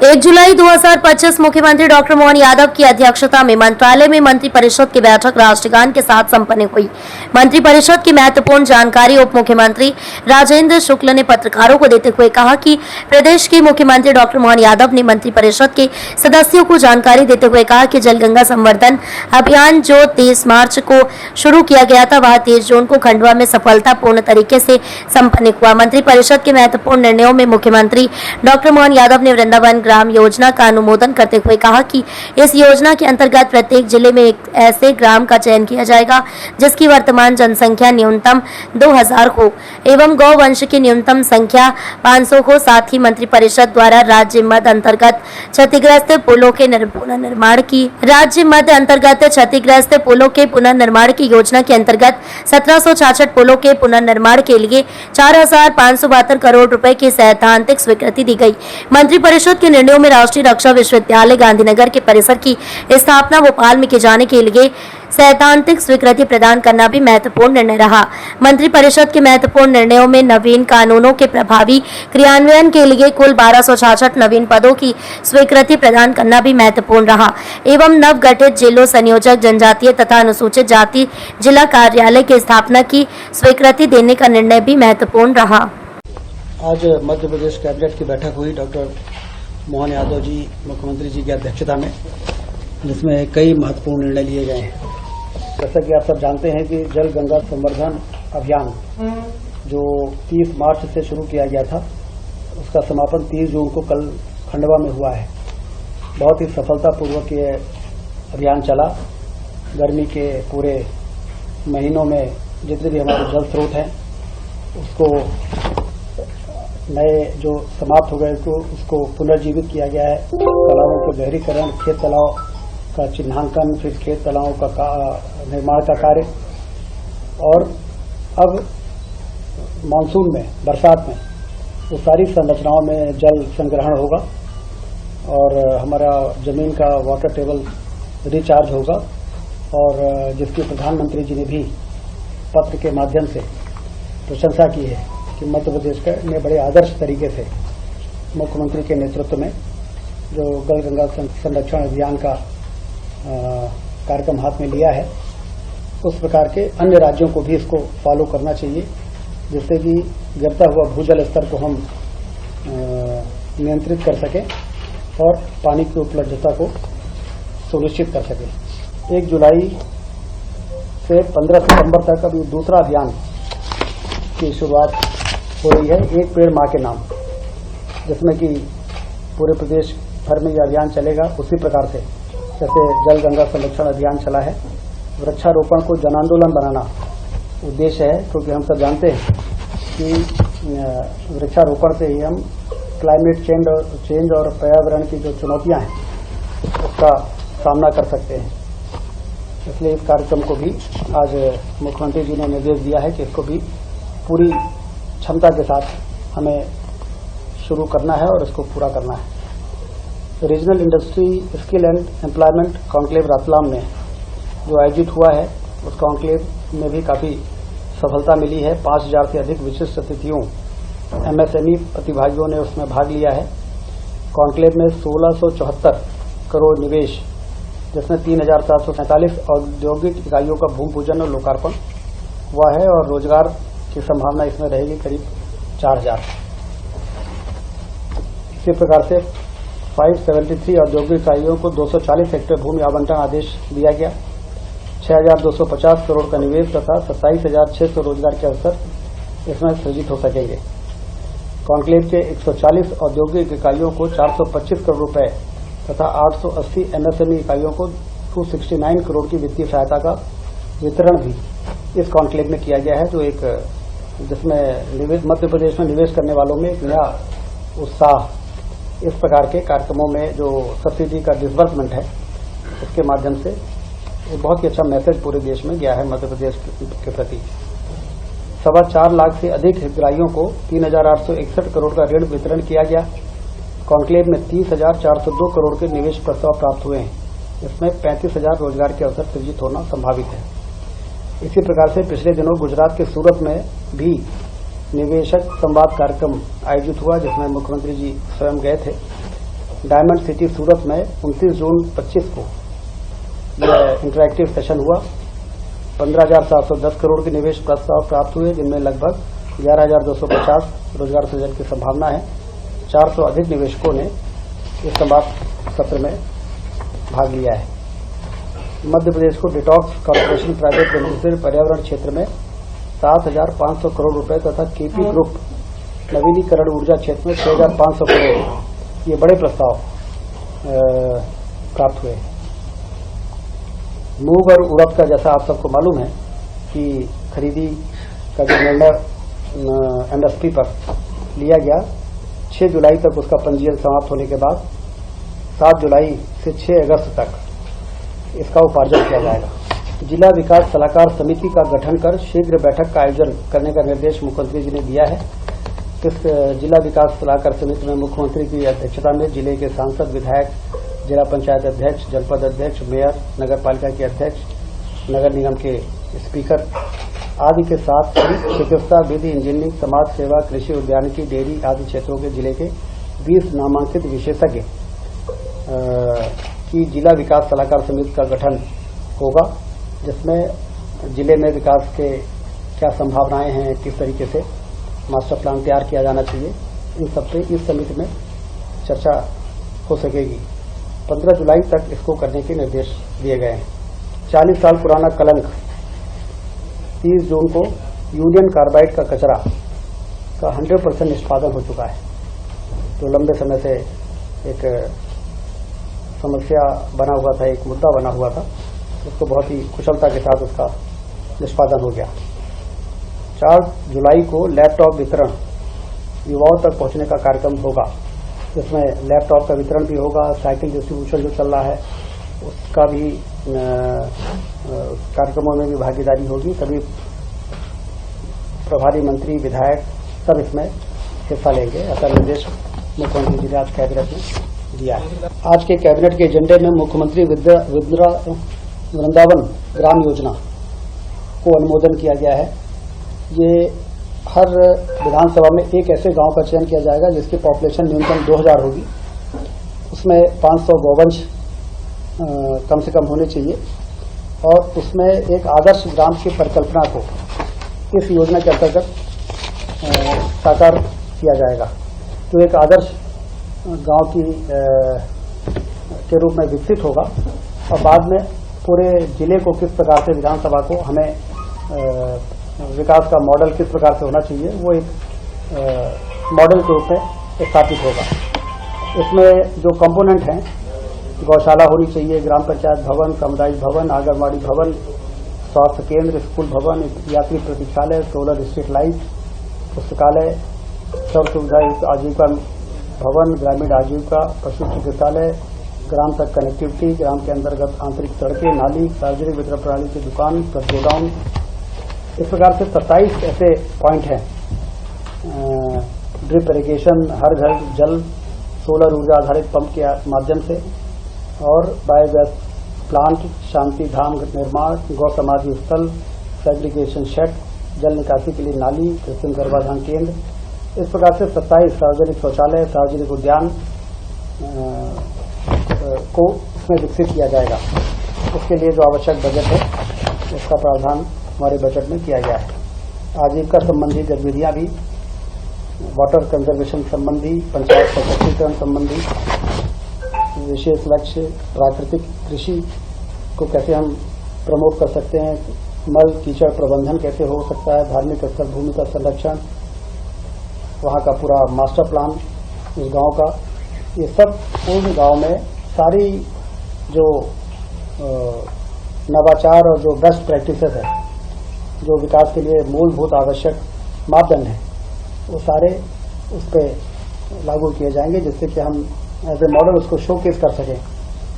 1 जुलाई 2025 मुख्यमंत्री डॉक्टर मोहन यादव की अध्यक्षता में मंत्रालय में मंत्री परिषद की बैठक राष्ट्रगान के साथ संपन्न हुई। मंत्री परिषद की महत्वपूर्ण जानकारी उप मुख्यमंत्री राजेंद्र शुक्ल ने पत्रकारों को देते हुए कहा कि प्रदेश के मुख्यमंत्री डॉक्टर मोहन यादव ने मंत्री परिषद के सदस्यों को जानकारी देते हुए कहा कि जल गंगा संवर्धन अभियान जो 23 मार्च को शुरू किया गया था वह 23 जून को खंडवा में सफलतापूर्ण तरीके से संपन्न हुआ। मंत्री परिषद के महत्वपूर्ण निर्णयों में मुख्यमंत्री डॉक्टर मोहन यादव ने वृंदावन ग्राम योजना का अनुमोदन करते हुए कहा कि इस योजना के अंतर्गत प्रत्येक जिले में एक ऐसे ग्राम का चयन किया जाएगा जिसकी वर्तमान जनसंख्या न्यूनतम 2000 हो एवं गौ वंश की न्यूनतम संख्या 500 हो। साथ ही मंत्री परिषद द्वारा राज्य मध्य अंतर्गत क्षतिग्रस्त पुलों के पुनर्निर्माण की योजना के अंतर्गत 1766 पुलों के पुनर्निर्माण के लिए 4572 करोड़ रुपए की सैद्धांतिक स्वीकृति दी गई। मंत्री परिषद के निर्णयों में राष्ट्रीय रक्षा विश्वविद्यालय गांधीनगर के परिसर की स्थापना भोपाल में किए जाने के लिए सैद्धांतिक स्वीकृति प्रदान करना भी महत्वपूर्ण निर्णय रहा। मंत्री परिषद के महत्वपूर्ण निर्णयों में नवीन कानूनों के प्रभावी क्रियान्वयन के लिए कुल 1266 नवीन पदों की स्वीकृति प्रदान करना भी महत्वपूर्ण रहा एवं नवगठित जिलों संयोजक जनजातीय तथा अनुसूचित जाति जिला कार्यालय की स्थापना की स्वीकृति देने का निर्णय भी महत्वपूर्ण रहा। आज मध्य प्रदेश कैबिनेट की बैठक हुई डॉक्टर मोहन यादव जी मुख्यमंत्री जी की अध्यक्षता में, जिसमें कई महत्वपूर्ण निर्णय लिए गए हैं। जैसा कि आप सब जानते हैं कि जल गंगा संवर्धन अभियान जो 30 मार्च से शुरू किया गया था उसका समापन 30 जून को कल खंडवा में हुआ है। बहुत ही सफलतापूर्वक ये अभियान चला। गर्मी के पूरे महीनों में जितने भी हमारे जल स्रोत हैं उसको नए जो समाप्त हो गए उसको पुनर्जीवित किया गया है। तालाबों का गहरीकरण, खेत तालाब का चिन्हांकन, फिर खेत तालाबों का निर्माण का कार्य, और अब मानसून में, बरसात में वो सारी संरचनाओं में जल संग्रहण होगा और हमारा जमीन का वाटर टेबल रिचार्ज होगा। और जिसकी प्रधानमंत्री जी ने भी पत्र के माध्यम से प्रशंसा की है कि मध्य प्रदेश ने बड़े आदर्श तरीके से मुख्यमंत्री के नेतृत्व में जो जल गंगा संरक्षण अभियान का कार्यक्रम हाथ में लिया है, उस प्रकार के अन्य राज्यों को भी इसको फॉलो करना चाहिए, जिससे कि गिरता हुआ भूजल स्तर को हम नियंत्रित कर सकें और पानी की उपलब्धता को सुनिश्चित कर सकें। 1 जुलाई से 15 सितंबर तक अभी दूसरा अभियान की शुरुआत हो रही है, एक पेड़ माँ के नाम, जिसमें कि पूरे प्रदेश भर में यह अभियान चलेगा। उसी प्रकार से जैसे जल गंगा संरक्षण अभियान चला है, वृक्षारोपण को जन आंदोलन बनाना उद्देश्य है, क्योंकि हम सब जानते हैं कि वृक्षारोपण से ही हम क्लाइमेट चेंज और पर्यावरण की जो चुनौतियां हैं उसका सामना कर सकते हैं। इसलिए इस कार्यक्रम को भी आज मुख्यमंत्री जी ने निर्देश दिया है कि इसको भी पूरी क्षमता के साथ हमें शुरू करना है और इसको पूरा करना है। Regional industry skill and employment conclave Ratlam में जो आयोजित हुआ है, उस कॉन्क्लेव में भी काफ़ी सफलता मिली है। 5000 से अधिक विशिष्ट अतिथियों MSME प्रतिभागियों ने उसमें भाग लिया है। कॉन्क्लेव में 1674 करोड़ निवेश, जिसमें 3747 औद्योगिक इकाइयों का भूमि पूजन और लोकार्पण हुआ है और रोजगार की संभावना इसमें रहेगी करीब 4000। इसी प्रकार से 573 औद्योगिक इकाइयों को 240 हेक्टेयर भूमि आवंटन आदेश दिया गया। 6250 करोड़ का निवेश तथा 27600 रोजगार के अवसर इसमें सृजित हो सकेंगे। कॉन्क्लेव के 140 औद्योगिक इकाइयों को 425 करोड़ रुपए तथा 880 MSME इकाइयों को 269 करोड़ की वित्तीय सहायता का वितरण भी इस कॉन्क्लेव में किया गया है, जो एक जिसमें मध्य प्रदेश में निवेश करने वालों में एक नया उत्साह, इस प्रकार के कार्यक्रमों में जो सब्सिडी का डिसबर्समेंट है उसके माध्यम से एक बहुत ही अच्छा मैसेज पूरे देश में गया है मध्य प्रदेश के प्रति। 4.25 लाख से अधिक हितग्राहियों को 3861 करोड़ का ऋण वितरण किया गया। कॉन्क्लेव में 30,402 करोड़ के निवेश प्रस्ताव प्राप्त हुए हैं। इसमें 35,000 रोजगार के अवसर सृजित होना संभावित है। इसी प्रकार से पिछले दिनों गुजरात के सूरत में भी निवेशक संवाद कार्यक्रम आयोजित हुआ, जिसमें मुख्यमंत्री जी स्वयं गए थे। डायमंड सिटी सूरत में 29 जून 25 को यह इंटरैक्टिव सेशन हुआ। 15,710 करोड़ के निवेश प्रस्ताव प्राप्त हुए, जिनमें लगभग 11,250 रोजगार सृजन की संभावना है। 400 अधिक निवेशकों ने इस संवाद सत्र में भाग लिया है। मध्य प्रदेश को डिटॉक्स कॉर्पोरेशन प्राइवेट लिमिटेड से पर्यावरण क्षेत्र में 7,500 करोड़ रुपए तथा केपी ग्रुप नवीनीकरण ऊर्जा क्षेत्र में 6,500 करोड़ ये बड़े प्रस्ताव प्राप्त हुए। मूंग और उड़द का, जैसा आप सबको मालूम है कि खरीदी का जो निर्णय एमएसपी पर लिया गया, 6 जुलाई तक उसका पंजीयन समाप्त होने के बाद 7 जुलाई से 6 अगस्त तक इसका उपार्जन किया जाएगा। जिला विकास सलाहकार समिति का गठन कर शीघ्र बैठक का आयोजन करने का निर्देश मुख्यमंत्री जी ने दिया है। इस जिला विकास सलाहकार समिति में मुख्यमंत्री की अध्यक्षता में जिले के सांसद, विधायक, जिला पंचायत अध्यक्ष, जनपद अध्यक्ष, मेयर, नगर पालिका के अध्यक्ष, नगर निगम के स्पीकर आदि के साथ चिकित्सा, विधि, इंजीनियरिंग, समाज सेवा, कृषि, उद्यानिकी, डेयरी आदि क्षेत्रों के जिले के 20 नामांकित विशेषज्ञ की जिला विकास सलाहकार समिति का गठन होगा, जिसमें जिले में विकास के क्या संभावनाएं हैं, किस तरीके से मास्टर प्लान तैयार किया जाना चाहिए, इन सब पे इस समिति में चर्चा हो सकेगी। 15 जुलाई तक इसको करने के निर्देश दिए गए हैं। 40 साल पुराना कलंक 30 जून को यूनियन कार्बाइड का कचरा का 100% निष्पादन हो चुका है। तो लंबे समय से एक समस्या बना हुआ था, एक मुद्दा बना हुआ था, उसको बहुत ही कुशलता के साथ उसका निष्पादन हो गया। 4 जुलाई को लैपटॉप वितरण युवाओं तक पहुंचने का कार्यक्रम होगा, जिसमें लैपटॉप का वितरण भी होगा। साइकिल डिस्ट्रीब्यूशन जो चल रहा है उसका भी कार्यक्रमों में भी भागीदारी होगी। सभी प्रभारी मंत्री, विधायक सब इसमें हिस्सा लेंगे, ऐसा निर्देश मुख्यमंत्री जी ने आज कैबिनेट में दिया है। आज के कैबिनेट के एजेंडे में मुख्यमंत्री वृंदावन ग्राम योजना को अनुमोदन किया गया है। ये हर विधानसभा में एक ऐसे गांव का चयन किया जाएगा जिसकी पॉपुलेशन न्यूनतम 2000 होगी, उसमें 500 गौवंश कम से कम होने चाहिए, और उसमें एक आदर्श ग्राम की परिकल्पना को इस योजना के अंतर्गत साकार किया जाएगा। तो एक आदर्श गांव के रूप में विकसित होगा, और बाद में पूरे जिले को किस प्रकार से विधानसभा को हमें विकास का मॉडल किस प्रकार से होना चाहिए, वो एक मॉडल के रूप में स्थापित होगा। इसमें जो कंपोनेंट हैं, गौशाला होनी चाहिए, ग्राम पंचायत भवन, सामुदायिक भवन, आंगनबाड़ी भवन, स्वास्थ्य केंद्र, स्कूल भवन, यात्री प्रतीक्षालय, सोलर स्ट्रीट लाइट, पुस्तकालय, सर्व सुविधा आजीविका भवन, ग्रामीण आजीविका, पशु चिकित्सालय, ग्राम तक कनेक्टिविटी, ग्राम के अंतर्गत आंतरिक सड़कें, नाली, सार्वजनिक वितरण प्रणाली की दुकान, गोडाउन। इस प्रकार से 27 ऐसे पॉइंट हैं। ड्रिप इरिगेशन, हर घर जल, सोलर ऊर्जा आधारित पंप के माध्यम से, और बायोगैस प्लांट, शांति धाम निर्माण, गौ समाधि स्थल, सेग्रीगेशन शेड, जल निकासी के लिए नाली, कृत्रिम गर्भाधान केंद्र। इस प्रकार से 27 सार्वजनिक शौचालय, सार्वजनिक उद्यान को इसमें विकसित किया जाएगा। उसके लिए जो आवश्यक बजट है उसका प्रावधान हमारे बजट में किया गया है। आजीविका संबंधी गतिविधियां भी, वाटर कंजर्वेशन संबंधी, पंचायत सशक्तिकरण संबंधी विशेष लक्ष्य, प्राकृतिक कृषि को कैसे हम प्रमोट कर सकते हैं, मल कीचड़ प्रबंधन कैसे हो सकता है, धार्मिक स्थल भूमि का संरक्षण, वहाँ का पूरा मास्टर प्लान उस गांव का, ये सब उस गांव में सारी जो नवाचार और जो बेस्ट प्रैक्टिसेस है, जो विकास के लिए मूलभूत आवश्यक मापदंड हैं, वो सारे उस पर लागू किए जाएंगे, जिससे कि हम एज ए मॉडल उसको शोकेस कर सकें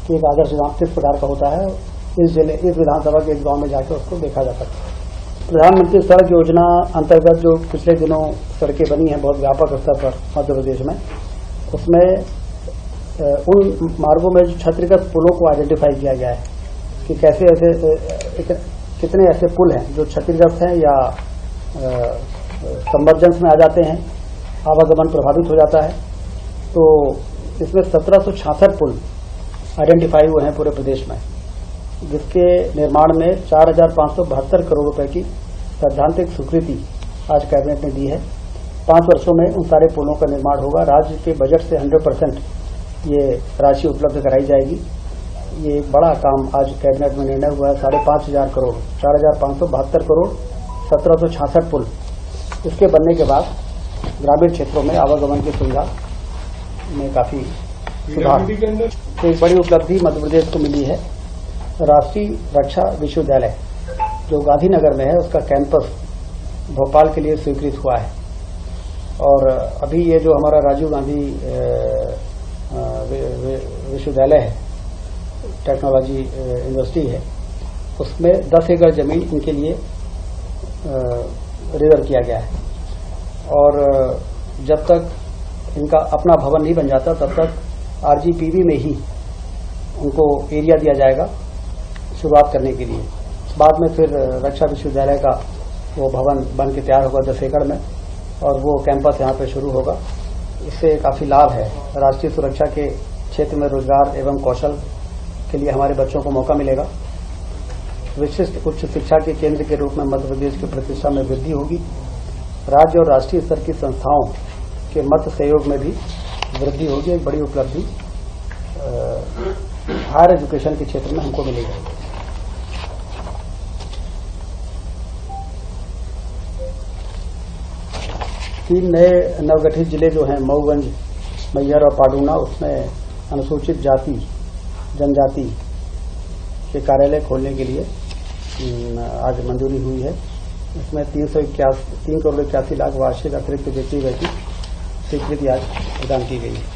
कि एक आदर्श गांव किस प्रकार का होता है। इस विधानसभा के एक गांव में जाकर उसको देखा जा सकता है। प्रधानमंत्री सड़क योजना अंतर्गत जो पिछले दिनों सड़कें बनी हैं बहुत व्यापक स्तर पर मध्य प्रदेश में, उसमें उन मार्गों में जो क्षतिग्रस्त पुलों को आइडेंटिफाई किया गया है कि कैसे ऐसे कितने ऐसे पुल हैं जो क्षतिग्रस्त हैं या सबमर्जेंस में आ जाते हैं, आवागमन प्रभावित हो जाता है। तो इसमें 1766 पुल आइडेंटिफाई हुए हैं पूरे प्रदेश में, जिसके निर्माण में 4,572 करोड़ रुपए की सैद्धांतिक स्वीकृति आज कैबिनेट ने दी है। 5 वर्षों में उन सारे पुलों का निर्माण होगा। राज्य के बजट से 100% ये राशि उपलब्ध कराई जाएगी। ये एक बड़ा काम आज कैबिनेट में निर्णय हुआ है। 5,500 करोड़, 4,572 करोड़, 1766 पुल। इसके बनने के बाद ग्रामीण क्षेत्रों में आवागमन की सुविधा में काफी सुधार। तो एक बड़ी उपलब्धि मध्य प्रदेश को मिली है। राष्ट्रीय रक्षा विश्वविद्यालय जो गांधीनगर में है, उसका कैंपस भोपाल के लिए स्वीकृत हुआ है। और अभी ये जो हमारा राजीव गांधी विश्वविद्यालय है, टेक्नोलॉजी यूनिवर्सिटी है, उसमें 10 एकड़ जमीन इनके लिए रिजर्व किया गया है। और जब तक इनका अपना भवन नहीं बन जाता, तब तक आरजीपीवी में ही उनको एरिया दिया जाएगा शुरुआत करने के लिए। बाद में फिर रक्षा विश्वविद्यालय का वो भवन बन के तैयार होगा 10 एकड़ में, और वो कैंपस यहाँ पे शुरू होगा। इससे काफी लाभ है। राष्ट्रीय सुरक्षा के क्षेत्र में रोजगार एवं कौशल के लिए हमारे बच्चों को मौका मिलेगा। विशिष्ट उच्च शिक्षा के केंद्र के रूप में मध्य प्रदेश की प्रतिष्ठा में वृद्धि होगी। राज्य और राष्ट्रीय स्तर की संस्थाओं के मत सहयोग में भी वृद्धि होगी। एक बड़ी उपलब्धि हायर एजुकेशन के क्षेत्र में हमको मिलेगी। तीन नए नवगठित जिले जो हैं, मऊगंज, मैहर और पाडूना, उसमें अनुसूचित जाति जनजाति के कार्यालय खोलने के लिए आज मंजूरी हुई है। इसमें 3 करोड़ 81 लाख वार्षिक अतिरिक्त व्यक्ति स्वीकृति आज प्रदान की गई है।